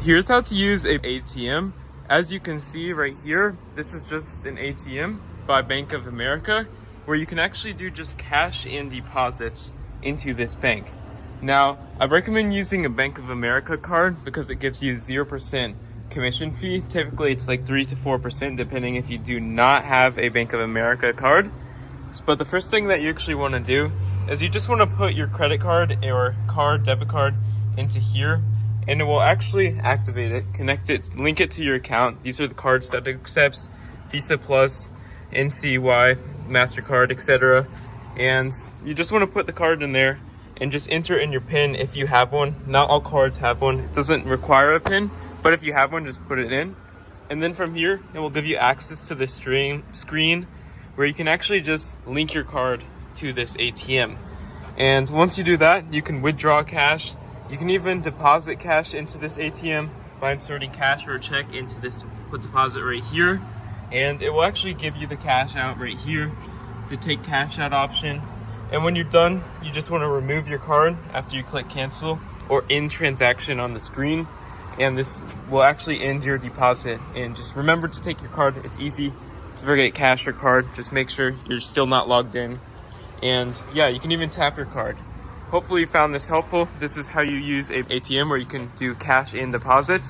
Here's how to use a ATM. As you can see right here, this is just an ATM by Bank of America, where you can actually do just cash in deposits into this bank. Now, I recommend using a Bank of America card because it gives you 0% commission fee. Typically, it's like 3 to 4% depending if you do not have a Bank of America card. But the first thing that you actually want to do is you just want to put your credit card or debit card into here, and it will actually activate it, connect it, link it to your account. These are the cards that it accepts: Visa Plus, NCY, MasterCard, etc. And you just want to put the card in there and just enter in your PIN if you have one. Not all cards have one. It doesn't require a PIN, but if you have one, just put it in. And then from here, it will give you access to this screen where you can actually just link your card to this ATM. And once you do that, you can withdraw cash. You can even deposit cash into this ATM by inserting cash or a check into this deposit right here. And it will actually give you the cash out right here, the take cash out option. And when you're done, you just want to remove your card after you click cancel or end transaction on the screen. And this will actually end your deposit. And just remember to take your card. It's easy to forget cash or card. Just make sure you're still not logged in. And yeah, you can even tap your card. Hopefully you found this helpful. This is how you use a ATM where you can do cash in deposits.